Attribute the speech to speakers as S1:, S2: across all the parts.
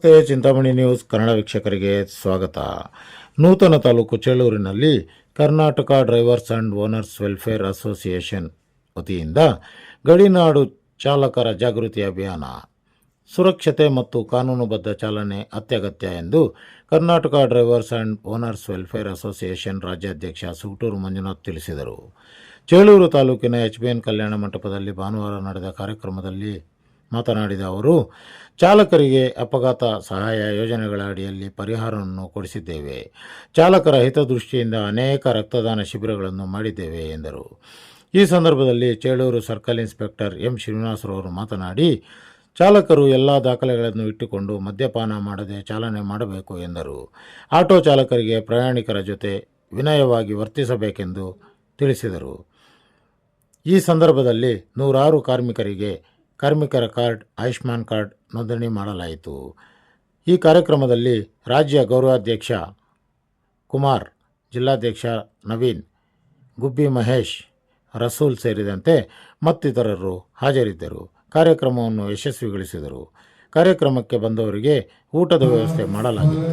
S1: ನಮಸ್ತೆ. ಚಿಂತಾಮಣಿ ನ್ಯೂಸ್ ಕನ್ನಡ ವೀಕ್ಷಕರಿಗೆ ಸ್ವಾಗತ. ನೂತನ ತಾಲೂಕು ಚೇಳೂರಿನಲ್ಲಿ Karnataka drivers and owners welfare association ವತಿಯಿಂದ ಗಡಿನಾಡು ಚಾಲಕರ ಜಾಗೃತಿ ಅಭಿಯಾನ. ಸುರಕ್ಷತೆ ಮತ್ತು ಕಾನೂನುಬದ್ಧ ಚಾಲನೆ ಅತ್ಯಗತ್ಯ ಎಂದು Karnataka drivers and owners welfare association ರಾಜ್ಯಾಧ್ಯಕ್ಷ ಸುಗಟೂರು ಮಂಜುನಾಥ್ ತಿಳಿಸಿದರು. ಚೇಳೂರು ತಾಲೂಕಿನ HBN ಕಲ್ಯಾಣ ಮಂಟಪದಲ್ಲಿ ಭಾನುವಾರ ನಡೆದ ಕಾರ್ಯಕ್ರಮದಲ್ಲಿ ಮಾತನಾಡಿದ ಅವರು, ಚಾಲಕರಿಗೆ ಅಪಘಾತ ಸಹಾಯ ಯೋಜನೆಗಳ ಅಡಿಯಲ್ಲಿ ಪರಿಹಾರವನ್ನು ಕೊಡಿಸಿದ್ದೇವೆ. ಚಾಲಕರ ಹಿತದೃಷ್ಟಿಯಿಂದ ಅನೇಕ ರಕ್ತದಾನ ಶಿಬಿರಗಳನ್ನು ಮಾಡಿದ್ದೇವೆ ಎಂದರು. ಈ ಸಂದರ್ಭದಲ್ಲಿ ಚೇಳೂರು ಸರ್ಕಲ್ ಇನ್ಸ್ಪೆಕ್ಟರ್ ಎಂ ಶ್ರೀನಿವಾಸರವರು ಮಾತನಾಡಿ, ಚಾಲಕರು ಎಲ್ಲ ದಾಖಲೆಗಳನ್ನು ಇಟ್ಟುಕೊಂಡು ಮದ್ಯಪಾನ ಮಾಡದೆ ಚಾಲನೆ ಮಾಡಬೇಕು ಎಂದರು. ಆಟೋ ಚಾಲಕರಿಗೆ ಪ್ರಯಾಣಿಕರ ಜೊತೆ ವಿನಯವಾಗಿ ವರ್ತಿಸಬೇಕೆಂದು ತಿಳಿಸಿದರು. ಈ ಸಂದರ್ಭದಲ್ಲಿ ನೂರಾರು ಕಾರ್ಮಿಕರ ಕಾರ್ಡ್, ಆಯುಷ್ಮಾನ್ ಕಾರ್ಡ್ ನೋಂದಣಿ ಮಾಡಲಾಯಿತು. ಈ ಕಾರ್ಯಕ್ರಮದಲ್ಲಿ ರಾಜ್ಯ ಗೌರವಾಧ್ಯಕ್ಷ ಕುಮಾರ್, ಜಿಲ್ಲಾಧ್ಯಕ್ಷ ನವೀನ್, ಗುಬ್ಬಿ ಮಹೇಶ್, ರಸೂಲ್ ಸೇರಿದಂತೆ ಮತ್ತಿತರರು ಹಾಜರಿದ್ದರು. ಕಾರ್ಯಕ್ರಮವನ್ನು ಯಶಸ್ವಿಗೊಳಿಸಿದರು. ಕಾರ್ಯಕ್ರಮಕ್ಕೆ ಬಂದವರಿಗೆ ಊಟದ ವ್ಯವಸ್ಥೆ ಮಾಡಲಾಗಿತ್ತು.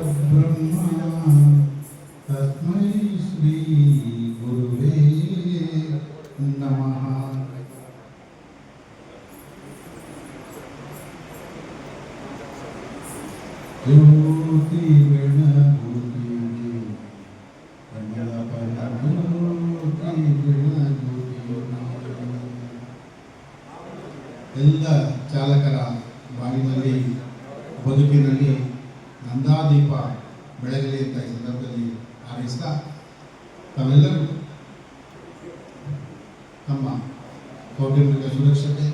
S2: ಎಲ್ಲ ಚಾಲಕರ ಬಾಳಿನಲ್ಲಿ ಬದುಕಿನಲ್ಲಿ ನಂದಾದೀಪ ಬೆಳಗಲಿ ಅಂತ ಈ ಸಂದರ್ಭದಲ್ಲಿ ಹಾರೈಸ್ತಾ, ತಾವೆಲ್ಲರೂ ತಮ್ಮ ಕೌಟುಂಬಿಕ ಸುರಕ್ಷತೆ,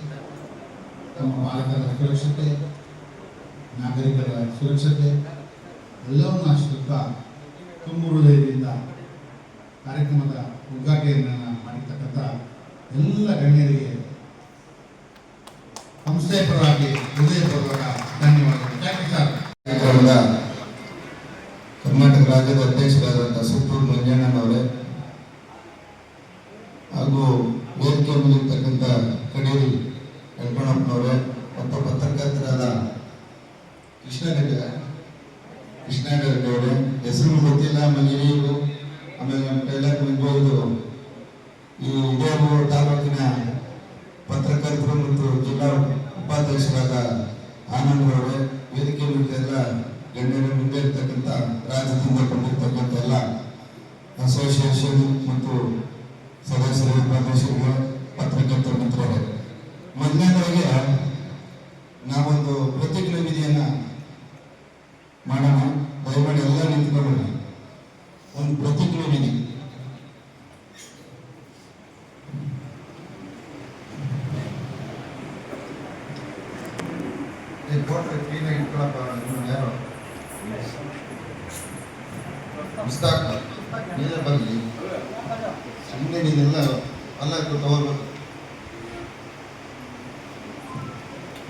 S2: ತಮ್ಮ ಬಾಲಕರ ಸುರಕ್ಷತೆ, ನಾಗರಿಕರ ಸುರಕ್ಷತೆ ಎಲ್ಲವನ್ನು ಆಶ್ರಿಸುತ್ತಾ ತುಂಬ ಹೃದಯದಿಂದ ಕಾರ್ಯಕ್ರಮದ ಉದ್ಘಾಟನೆಯನ್ನು ಮಾಡಿರ್ತಕ್ಕಂಥ ಎಲ್ಲ ಗಣ್ಯರಿಗೆ ಸಂಸ್ಥೆಯ ಪರವಾಗಿ ಹೃದಯಪೂರ್ವಕ ಧನ್ಯವಾದಗಳು. ಕಾರ್ಯಕ್ರಮದ
S3: ಕರ್ನಾಟಕ ರಾಜ್ಯದ ಅಧ್ಯಕ್ಷರಾದಂಥ ಸುಗಟೂರು ಮಂಜಣ್ಣನವರೇ ಹಾಗೂ ವೇದಿಕೆ ಮುಂದಿರ್ತಕ್ಕಂಥ ಕಡೇರಿ ವೆಂಕಣ್ಣಪ್ಪನವರೇ ಮತ್ತು ಪತ್ರಕರ್ತರಾದ ಕೃಷ್ಣಗಡ್ಡೆ ಅವರೇ, ಹೆಸರು ಗೊತ್ತಿಲ್ಲ, ಹಿರಿಯರು, ಆಮೇಲೆ ಟೈಲರ್ ಮುಂಬೋದು ಈ ಇಡೇರು ತಾಲೂಕಿನ ಪತ್ರಕರ್ತರು ಮತ್ತು ಜಿಲ್ಲಾ ಉಪಾಧ್ಯಕ್ಷರಾದ ಆನಂದರವರೇ, ವೇದಿಕೆ ಮುಂದೆಲ್ಲ ಗಣ್ಯರ ಮುಂದೆ ಇರ್ತಕ್ಕಂಥ ರಾಜ್ಯದಿಂದ ಬಂದಿರತಕ್ಕಂಥ ಎಲ್ಲ ಅಸೋಸಿಯೇಷನ್ ಮತ್ತು ಸದಸ್ಯರು, ಉಪಾಧ್ಯಕ್ಷರಿಗೆ, ಪತ್ರಕರ್ತರ ಮಿತ್ರರೇ, ಮೊದಲನೇದಾಗಿ ನಾವೊಂದು ಪ್ರತಿಜ್ಞೆ ವಿಧಿಯನ್ನು ಮಾಡೋಣ. ದಯಮಾಡಿ ಎಲ್ಲ ನಿಂತ್ಕೊಳ್ಳೋಣ. ಒಂದು ಪ್ರತಿಜ್ಞೆ ವಿಧಿ. ಯಾರು ನೀನೇ ಬರಲಿ, ಸುಮ್ಮನೆ ನೀನೆಲ್ಲ ಅಲ್ಲ ತಗೋಬೇಕು.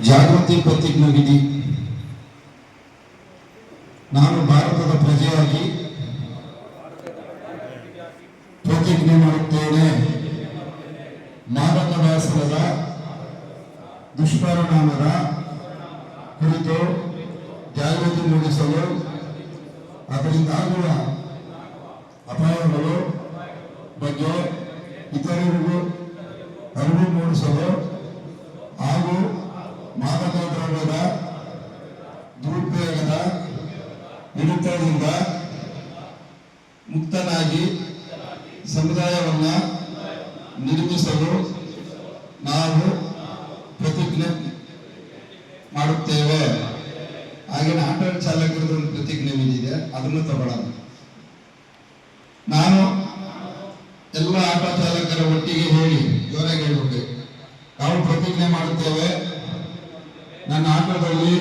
S3: ಜಾಗೃತಿ ಪ್ರತಿಜ್ಞೆ ವಿಧಿ. ನಾನು ಭಾರತದ ಪ್ರಜೆಯಾಗಿ ಪ್ರತಿಜ್ಞೆ ಮಾಡುತ್ತೇನೆ, ಮಾದಕ ವ್ಯಸನದ ದುಷ್ಪರಿಣಾಮದ ಕುರಿತು ಜಾಗೃತಿ ಮೂಡಿಸಲು, ಅದರಿಂದಾಗುವ ಅಪಾಯಗಳು ಬಗ್ಗೆ ಇತರರಿಗೂ ಅರಿವು ಮೂಡಿಸಲು ಹಾಗೂ ಮಾದಕ ದ್ರವ್ಯದ ದುರುಪಯೋಗದ ಹಿಡಿತದಿಂದ ಮುಕ್ತನಾಗಿ ಸಮುದಾಯವನ್ನು ನಿರ್ಮಿಸಲು ನಾವು ಪ್ರತಿಜ್ಞೆ ಮಾಡುತ್ತೇವೆ. ಹಾಗೆಯೇ ಆಟೋ ಚಾಲಕರದ್ದು ಒಂದು ಪ್ರತಿಜ್ಞೆ ಇದೆ, ಅದನ್ನು ತಗೊಳ್ಳೋಣ. ನಾನು ಎಲ್ಲ ಆಟೋ ಚಾಲಕರ ಒಟ್ಟಿಗೆ ಹೇಳಿ, ಜೋರಾಗಿ ಹೇಳ್ಬೇಕು. ನಾವು ಪ್ರತಿಜ್ಞೆ ಮಾಡುತ್ತೇವೆ, ನನ್ನ ಆಟೋದಲ್ಲಿ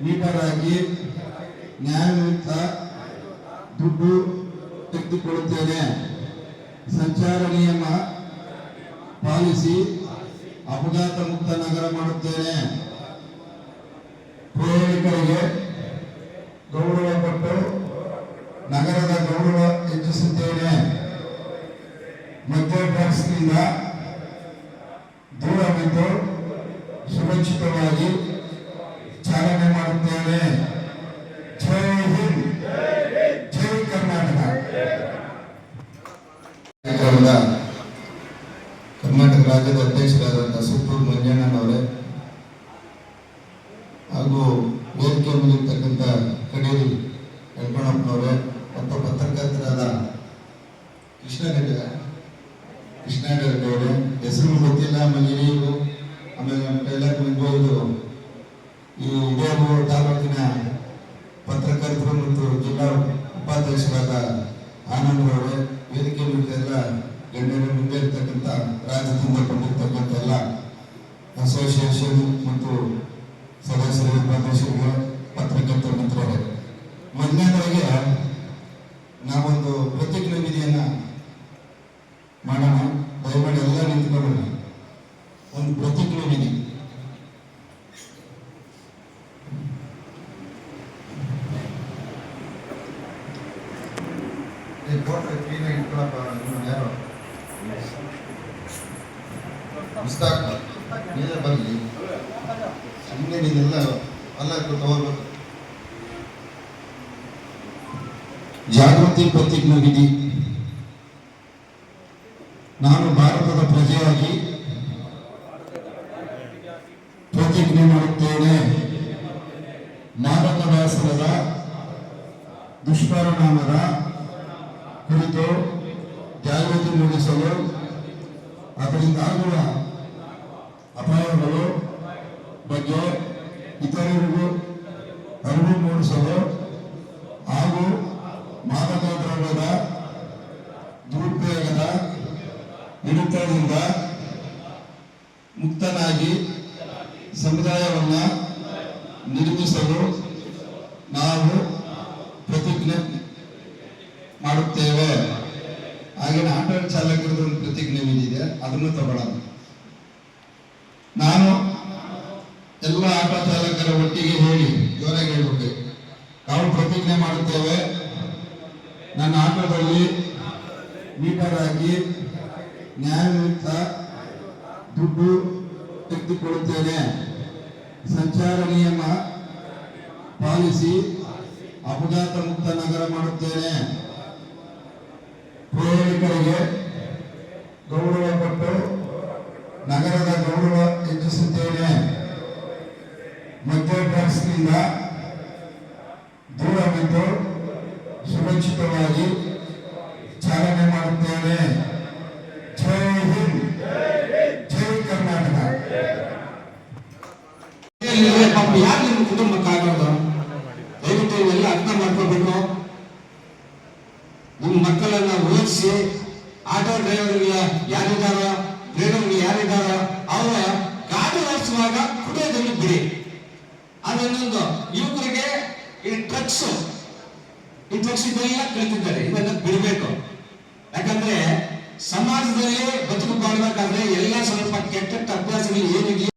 S3: ಮೀಟರ್ ಆಗಿ ನ್ಯಾಯಯುತ ದುಡ್ಡು ತೆಗೆದುಕೊಳ್ಳುತ್ತೇನೆ, ಸಂಚಾರ ನಿಯಮ ಪಾಲಿಸಿ ಅಪಘಾತ ಮುಕ್ತ ನಗರ ಮಾಡುತ್ತೇನೆ, ಪ್ರಯಾಣಿಕರಿಗೆ ಗೌರವ ಕೊಟ್ಟು ನಗರದ ಗೌರವ ಹೆಚ್ಚಿಸುತ್ತೇನೆ, ಮದ್ಯ ಡ್ರಗ್ಸ್ನಿಂದ ದೂರವಿದ್ದು ಸುರಕ್ಷಿತವಾಗಿ ಚಾಲನೆ ಮಾಡುತ್ತೇವೆ. ಹಾಗೂ ವೇದಿಕೆ ಮೇಲಿರ್ತಕ್ಕಂಥ ಕಡೇರಿ ಯಲ್ಕಣ್ಣಪ್ಪನವರೇ ಮತ್ತು ಪತ್ರಕರ್ತರಾದ ಕೃಷ್ಣಗೌಡರೇ, ಹೆಸರು ಗೊತ್ತಿಲ್ಲ, ಮಹಿಳೆಯರು, ಆಮೇಲೆ ಎಲ್ಲರಿಗೂ ಇದು ಈ ಇದೇರು ತಾಲೂಕಿನ ಪತ್ರಕರ್ತರು ಮತ್ತು ಜಿಲ್ಲಾ ಉಪಾಧ್ಯಕ್ಷರಾದ ಆನಂದರವರೇ, ವೇದಿಕೆ ಮೇಲೆಲ್ಲ ಗಣ್ಯರು, ಮುಂದೆ ಇರ್ತಕ್ಕಂಥ ರಾಜ್ಯದಿಂದ ಬಂದಿರತಕ್ಕಂಥ ಎಲ್ಲ ಅಸೋಸಿಯೇಷನ್ ಮತ್ತು ಸದಸ್ಯರು, ಉಪಾಧ್ಯಕ್ಷರಿಗೆ, ಪತ್ರಕರ್ತರ ಮಿತ್ರರೇ, ಮೊದಲನೇದಾಗಿ ನಾವೊಂದು ಪ್ರತಿಜ್ಞೆ ವಿಧಿಯನ್ನ ಮಾಡೋಣ. ದಯಮಾಡಿ ಎಲ್ಲ ನಿಂತ್ಕೊಳ್ಳೋಣ. ಒಂದು ಪ್ರತಿಜ್ಞೆ ವಿಧಿ.
S2: ಯಾರು ನೀನೇ ಬರಲಿ, ಸುಮ್ಮನೆ ನೀನೆಲ್ಲ ಅಲ್ಲ ತಗೋಬೇಕು.
S3: ಜಾಗೃತಿ ಪ್ರತಿಜ್ಞೆ ವಿಧಿ. ನಾನು ಭಾರತದ ಪ್ರಜೆಯಾಗಿ ಪ್ರತಿಜ್ಞೆ ಮಾಡುತ್ತೇನೆ. ಮಾದಕ ವ್ಯಸನದ ದುಷ್ಪರಿಣಾಮದ ಕುರಿತು ಜಾಗೃತಿ ಮೂಡಿಸಲು, ಅದರಿಂದ ಆಗುವ ಅಪಾಯಗಳು ಬಗ್ಗೆ ಇತರರಿಗೂ ಅರಿವು ಮೂಡಿಸಲು ಹಾಗೂ ಮಾದಕ ದ್ರವ್ಯದ ದುರುಪಯೋಗದ ಹಿಡಿತದಿಂದ ಮುಕ್ತನಾಗಿ ಸಮುದಾಯವನ್ನು ನಿರ್ಮಿಸಲು ನಾವು ಪ್ರತಿಜ್ಞೆ ಮಾಡುತ್ತೇವೆ. ಹಾಗೆಯೇ ಆಟೋ ಚಾಲಕರದ್ದು ಒಂದು ಪ್ರತಿಜ್ಞೆ ವಿಧಿದೆ, ಅದನ್ನು ತಗೊಳ್ಳೋಣ. ನಾನು ಎಲ್ಲ ಆಟೋ ಚಾಲಕರ ಒಟ್ಟಿಗೆ ಹೇಳಿ, ಜೋರಾಗಿ ಹೇಳ್ಬೇಕು. ನಾವು ಪ್ರತಿಜ್ಞೆ ಮಾಡುತ್ತೇವೆ, ನನ್ನ ಆಟೋದಲ್ಲಿ ಮೀಟರ್ ಆಗಿ ನ್ಯಾಯಯುತ ದುಡ್ಡು ತೆಗೆದುಕೊಳ್ಳುತ್ತೇನೆ. ಸಂಚಾರ ನಿಯಮ ಪಾಲಿಸಿ ಅಪಘಾತ ಮುಕ್ತ ನಗರ ಮಾಡುತ್ತೇನೆ. ಪ್ರಯಾಣಿಕರಿಗೆ ಗೌರವ ಕೊಟ್ಟು ನಗರದ ಗೌರವ ಹೆಚ್ಚಿಸುತ್ತೇನೆ. ಮದ್ಯ ಡ್ರಗ್ಸ್ನಿಂದ ದೂರವಿದ್ದು ಸುರಕ್ಷಿತವಾಗಿ ಚಾಲನೆ ಮಾಡುತ್ತೇನೆ. ಜೈ ಹಿಂದ್, ಜೈ ಕರ್ನಾಟಕ. ಯಾರು ನಿಮ್ಮ ಕುಟುಂಬಕ್ಕಾಗೋದು? ದಯವಿಟ್ಟು ಇವೆಲ್ಲ ಅರ್ಥ ಮಾಡ್ಕೋಬೇಕು. ನಿಮ್ಮ ಮಕ್ಕಳನ್ನ ಓದಿಸಿ ಆಟೋ ಡ್ರೈವರ್ಗೆ ಯಾರಿದ್ದಾರೋ, ಡ್ರೈವರ್ಗೆ ಯಾರಿದ್ದಾರೋ ಅವರ ಗಾಡಿ ಓಡಿಸುವಾಗ ಕುಡಿಯೋದನ್ನು ಬಿಡಿ. ಅದನ್ನೊಂದು ಯುವಕರಿಗೆ ಈ ಡ್ರಗ್ಸ್ ಇದೆಲ್ಲ ಕಲಿತಿದ್ದಾರೆ, ಇದನ್ನ ಬಿಡಬೇಕು. ಯಾಕಂದ್ರೆ ಸಮಾಜದಲ್ಲಿ ಬದುಕು ಮಾಡಬೇಕಾದ್ರೆ ಎಲ್ಲ ಸ್ವಲ್ಪ ಕೆಟ್ಟ ಅಭ್ಯಾಸಗಳು ಏನಿದೆ